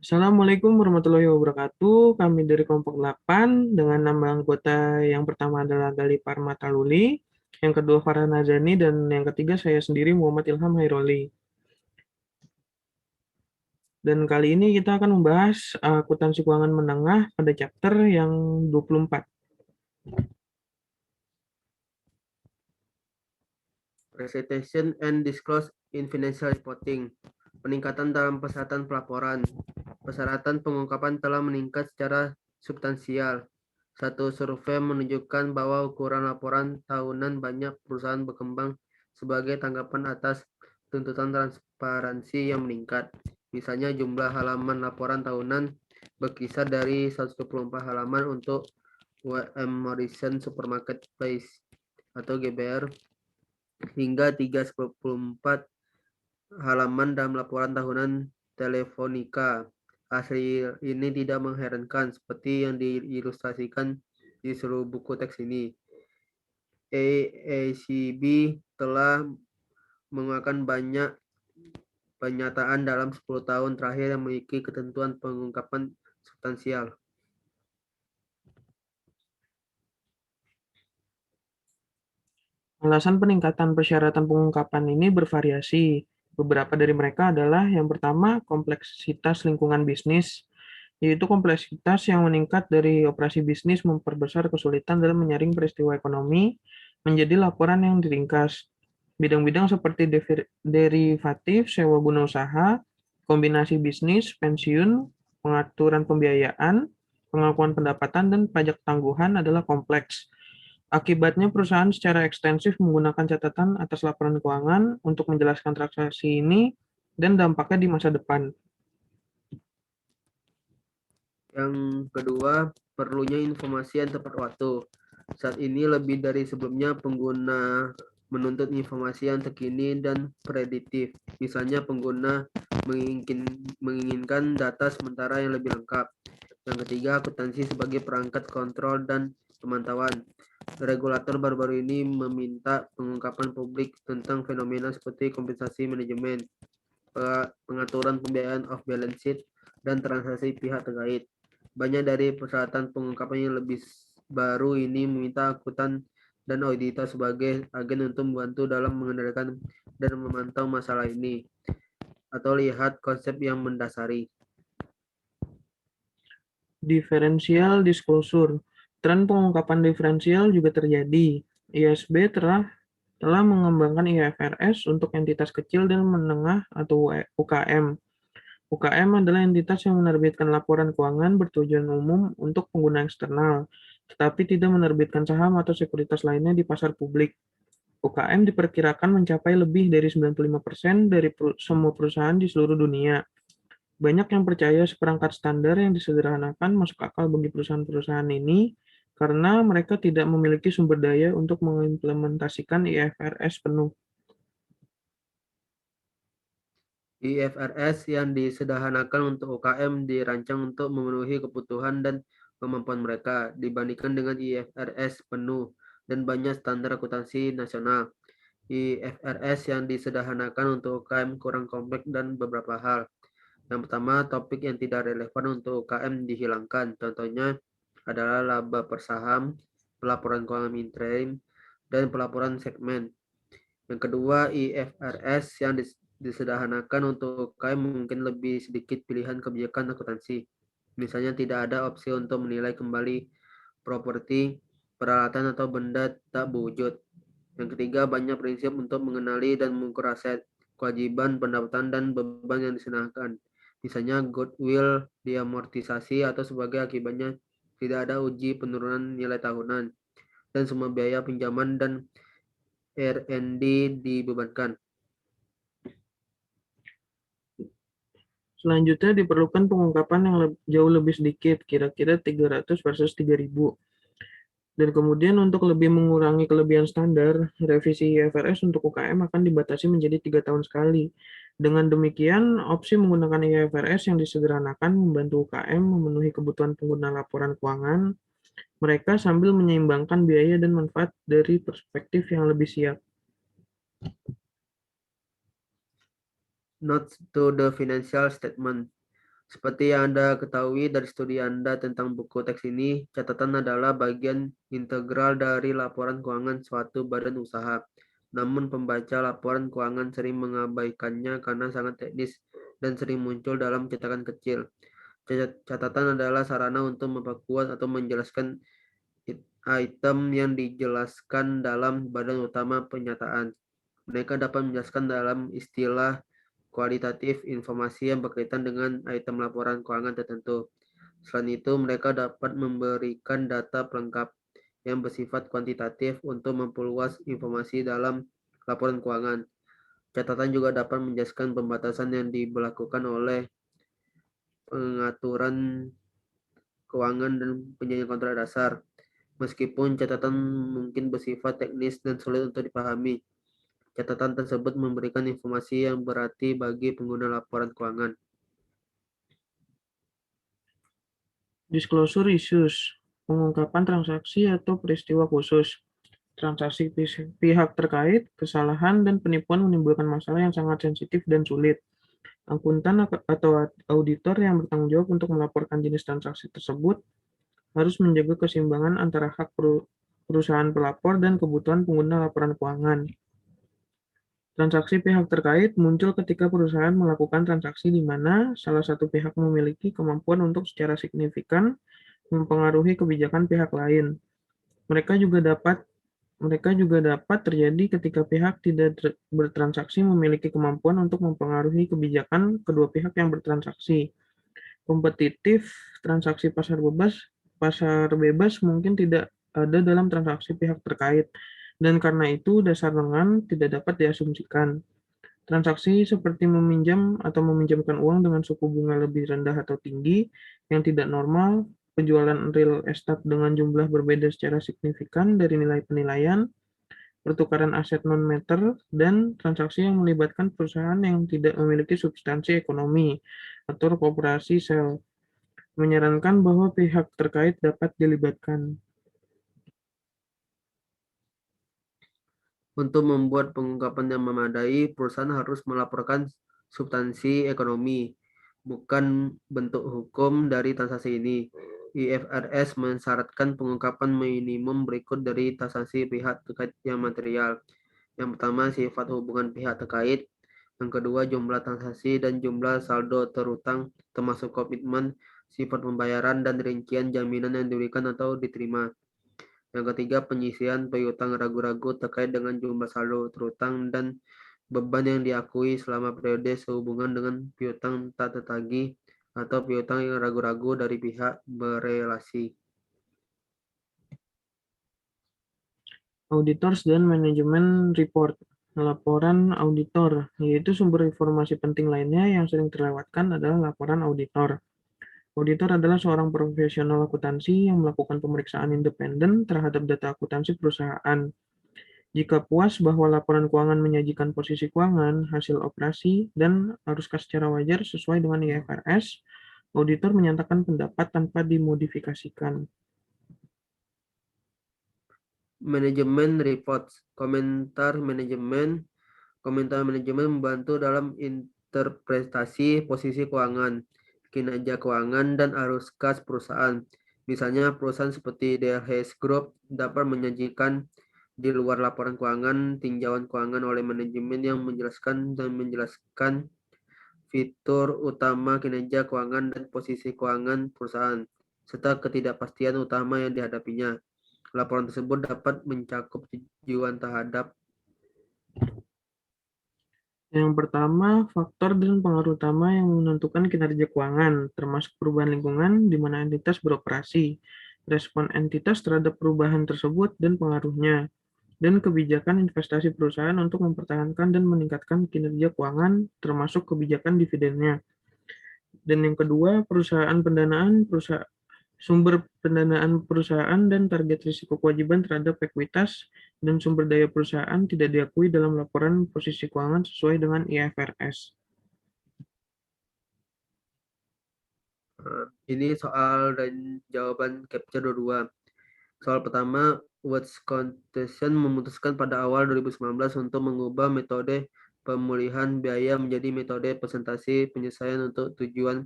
Assalamualaikum warahmatullahi wabarakatuh. Kami dari kelompok 8 dengan nama anggota yang pertama adalah Gali Parmataluli, yang kedua Farhan Nazani, dan yang ketiga saya sendiri Muhammad Ilham Hairoli. Dan kali ini kita akan membahas akuntansi keuangan menengah pada chapter yang 24. Presentation and disclose in financial reporting. Peningkatan dalam persyaratan pelaporan. Persyaratan pengungkapan telah meningkat secara substansial. Satu survei menunjukkan bahwa ukuran laporan tahunan banyak perusahaan berkembang sebagai tanggapan atas tuntutan transparansi yang meningkat. Misalnya jumlah halaman laporan tahunan berkisar dari 124 halaman untuk WM Morrison Supermarket Place atau GBR hingga 314 halaman dalam laporan tahunan Telefonica. Hasil ini tidak mengherankan seperti yang diilustrasikan di seluruh buku teks ini. AACB telah mengeluarkan banyak pernyataan dalam 10 tahun terakhir yang memiliki ketentuan pengungkapan substansial. Alasan peningkatan persyaratan pengungkapan ini bervariasi. Beberapa dari mereka adalah yang pertama, kompleksitas lingkungan bisnis, yaitu kompleksitas yang meningkat dari operasi bisnis memperbesar kesulitan dalam menyaring peristiwa ekonomi menjadi laporan yang diringkas. Bidang-bidang seperti derivatif, sewa guna usaha, kombinasi bisnis, pensiun, pengaturan pembiayaan, pengakuan pendapatan, dan pajak tangguhan adalah kompleks. Akibatnya perusahaan secara ekstensif menggunakan catatan atas laporan keuangan untuk menjelaskan transaksi ini dan dampaknya di masa depan. Yang kedua, perlunya informasi yang tepat waktu. Saat ini lebih dari sebelumnya pengguna menuntut informasi yang terkini dan prediktif. Misalnya pengguna menginginkan data sementara yang lebih lengkap. Yang ketiga, akuntansi sebagai perangkat kontrol dan pemantauan. Regulator baru-baru ini meminta pengungkapan publik tentang fenomena seperti kompensasi manajemen, pengaturan pembiayaan off balance sheet, dan transaksi pihak terkait. Banyak dari persyaratan pengungkapan yang lebih baru ini meminta akuntan dan auditor sebagai agen untuk membantu dalam mengendalikan dan memantau masalah ini, atau lihat konsep yang mendasari. Differential disclosure. Tren pengungkapan diferensial juga terjadi. ISB telah mengembangkan IFRS untuk entitas kecil dan menengah atau UKM. UKM adalah entitas yang menerbitkan laporan keuangan bertujuan umum untuk pengguna eksternal, tetapi tidak menerbitkan saham atau sekuritas lainnya di pasar publik. UKM diperkirakan mencapai lebih dari 95% dari semua perusahaan di seluruh dunia. Banyak yang percaya seperangkat standar yang disederhanakan masuk akal bagi perusahaan-perusahaan ini karena mereka tidak memiliki sumber daya untuk mengimplementasikan IFRS penuh. IFRS yang disederhanakan untuk UKM dirancang untuk memenuhi kebutuhan dan kemampuan mereka dibandingkan dengan IFRS penuh dan banyak standar akuntansi nasional. IFRS yang disederhanakan untuk UKM kurang kompleks dan beberapa hal. Yang pertama, topik yang tidak relevan untuk UKM dihilangkan. Contohnya adalah laba per saham, pelaporan keuangan interim, dan pelaporan segmen. Yang kedua, IFRS yang disederhanakan untuk UKM mungkin lebih sedikit pilihan kebijakan akuntansi. Misalnya tidak ada opsi untuk menilai kembali properti, peralatan atau benda tak berwujud. Yang ketiga, banyak prinsip untuk mengenali dan mengukur aset, kewajiban, pendapatan, dan beban yang disenangkan. Misalnya goodwill diamortisasi atau sebagai akibatnya tidak ada uji penurunan nilai tahunan dan semua biaya pinjaman dan R&D dibebankan. Selanjutnya diperlukan pengungkapan yang jauh lebih sedikit, kira-kira 300 versus 3000. Dan kemudian untuk lebih mengurangi kelebihan standar, revisi IFRS untuk UKM akan dibatasi menjadi 3 tahun sekali. Dengan demikian, opsi menggunakan IFRS yang disederhanakan membantu UKM memenuhi kebutuhan pengguna laporan keuangan mereka sambil menyeimbangkan biaya dan manfaat dari perspektif yang lebih siap. Notes to the financial statement. Seperti yang Anda ketahui dari studi Anda tentang buku teks ini, catatan adalah bagian integral dari laporan keuangan suatu badan usaha. Namun pembaca laporan keuangan sering mengabaikannya karena sangat teknis dan sering muncul dalam cetakan kecil. Catatan adalah sarana untuk memperkuat atau menjelaskan item yang dijelaskan dalam badan utama penyataan. Mereka dapat menjelaskan dalam istilah kualitatif informasi yang berkaitan dengan item laporan keuangan tertentu. Selain itu, mereka dapat memberikan data pelengkap yang bersifat kuantitatif untuk memperluas informasi dalam laporan keuangan. Catatan juga dapat menjelaskan pembatasan yang diberlakukan oleh pengaturan keuangan dan penyajian kontrak dasar. Meskipun catatan mungkin bersifat teknis dan sulit untuk dipahami, catatan tersebut memberikan informasi yang berarti bagi pengguna laporan keuangan. Disclosure issues, pengungkapan transaksi atau peristiwa khusus. Transaksi pihak terkait, kesalahan, dan penipuan menimbulkan masalah yang sangat sensitif dan sulit. Akuntan atau auditor yang bertanggung jawab untuk melaporkan jenis transaksi tersebut harus menjaga keseimbangan antara hak perusahaan pelapor dan kebutuhan pengguna laporan keuangan. Transaksi pihak terkait muncul ketika perusahaan melakukan transaksi di mana salah satu pihak memiliki kemampuan untuk secara signifikan mempengaruhi kebijakan pihak lain. Mereka juga dapat terjadi ketika pihak tidak bertransaksi memiliki kemampuan untuk mempengaruhi kebijakan kedua pihak yang bertransaksi. Kompetitif transaksi pasar bebas mungkin tidak ada dalam transaksi pihak terkait, dan karena itu dasar lengan tidak dapat diasumsikan. Transaksi seperti meminjam atau meminjamkan uang dengan suku bunga lebih rendah atau tinggi yang tidak normal, penjualan real estate dengan jumlah berbeda secara signifikan dari nilai penilaian, pertukaran aset non-meter, dan transaksi yang melibatkan perusahaan yang tidak memiliki substansi ekonomi atau koperasi sel, menyarankan bahwa pihak terkait dapat dilibatkan. Untuk membuat pengungkapan yang memadai, perusahaan harus melaporkan substansi ekonomi, bukan bentuk hukum dari transaksi ini. IFRS mensyaratkan pengungkapan minimum berikut dari transaksi pihak terkait yang material. Yang pertama, sifat hubungan pihak terkait. Yang kedua, jumlah transaksi dan jumlah saldo terutang, termasuk komitmen, sifat pembayaran, dan rincian jaminan yang diberikan atau diterima. Yang ketiga, penyisian piutang ragu-ragu terkait dengan jumlah saldo terutang dan beban yang diakui selama periode sehubungan dengan piutang tak tertagih atau piutang yang ragu-ragu dari pihak berelasi. Auditors dan Management Report. Laporan auditor, yaitu sumber informasi penting lainnya yang sering terlewatkan adalah laporan auditor. Auditor adalah seorang profesional akuntansi yang melakukan pemeriksaan independen terhadap data akuntansi perusahaan. Jika puas bahwa laporan keuangan menyajikan posisi keuangan, hasil operasi, dan arus kas secara wajar sesuai dengan IFRS, auditor menyatakan pendapat tanpa dimodifikasikan. Manajemen reports, komentar manajemen membantu dalam interpretasi posisi keuangan, kinerja keuangan, dan arus kas perusahaan. Misalnya, perusahaan seperti DLH Group dapat menyajikan di luar laporan keuangan tinjauan keuangan oleh manajemen yang menjelaskan fitur utama kinerja keuangan dan posisi keuangan perusahaan, serta ketidakpastian utama yang dihadapinya. Laporan tersebut dapat mencakup tujuan terhadap Yang pertama, faktor dan pengaruh utama yang menentukan kinerja keuangan, termasuk perubahan lingkungan di mana entitas beroperasi, respon entitas terhadap perubahan tersebut dan pengaruhnya, dan kebijakan investasi perusahaan untuk mempertahankan dan meningkatkan kinerja keuangan, termasuk kebijakan dividennya. Dan yang kedua, sumber pendanaan perusahaan dan target risiko kewajiban terhadap ekuitas dan sumber daya perusahaan tidak diakui dalam laporan posisi keuangan sesuai dengan IFRS. Ini soal dan jawaban capture 22. Soal pertama, Watts Constitution memutuskan pada awal 2019 untuk mengubah metode pemulihan biaya menjadi metode presentasi penyelesaian untuk tujuan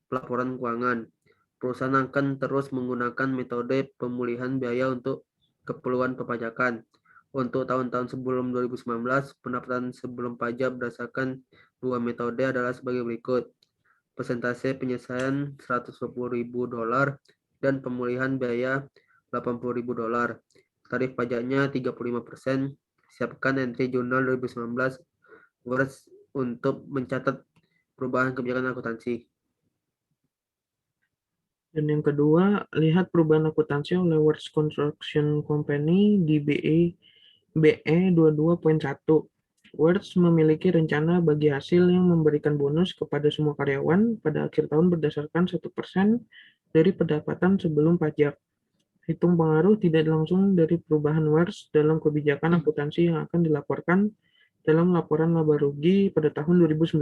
pelaporan keuangan. Perusahaan akan terus menggunakan metode pemulihan biaya untuk keperluan perpajakan. Untuk tahun-tahun sebelum 2019, pendapatan sebelum pajak berdasarkan dua metode adalah sebagai berikut. Persentase penyelesaian $120.000 dan pemulihan biaya $80.000. Tarif pajaknya 35%. Siapkan entry jurnal 2019 Words untuk mencatat perubahan kebijakan akuntansi. Dan yang kedua, lihat perubahan akuntansi oleh Words Construction Company di BE 22.1. Words memiliki rencana bagi hasil yang memberikan bonus kepada semua karyawan pada akhir tahun berdasarkan 1% dari pendapatan sebelum pajak. Hitung pengaruh tidak langsung dari perubahan Words dalam kebijakan akuntansi yang akan dilaporkan dalam laporan laba rugi pada tahun 2019,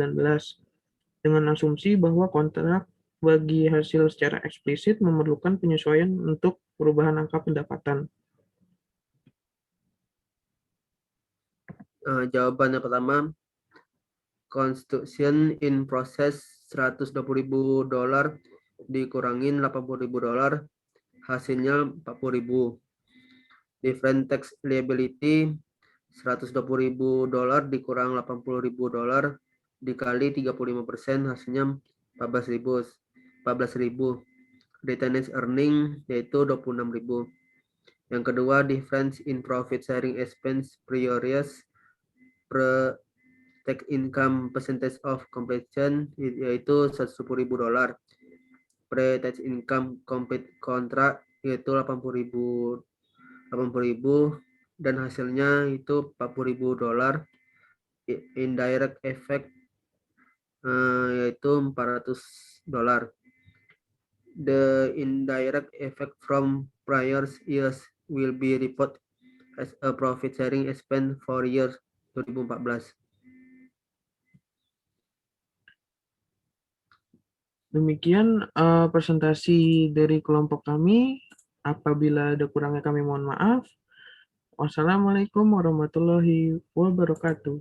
dengan asumsi bahwa kontrak bagi hasil secara eksplisit memerlukan penyesuaian untuk perubahan angka pendapatan. Jawaban yang pertama, construction in process $120.000 dikurangin $80.000, hasilnya $40.000. Different tax liability $120.000 dikurang $80.000 dikali 35%, hasilnya 14.000. Retained earning yaitu 26.000. Yang kedua, difference in profit sharing expense priorities per tax income percentage of completion yaitu $110.000. Pre-tax income complete contract yaitu 80.000 dan hasilnya itu $40.000. Indirect effect yaitu $400. The indirect effect from prior years will be reported as a profit sharing expense for year 2014. Demikian presentasi dari kelompok kami. Apabila ada kurangnya kami mohon maaf. Wassalamualaikum warahmatullahi wabarakatuh.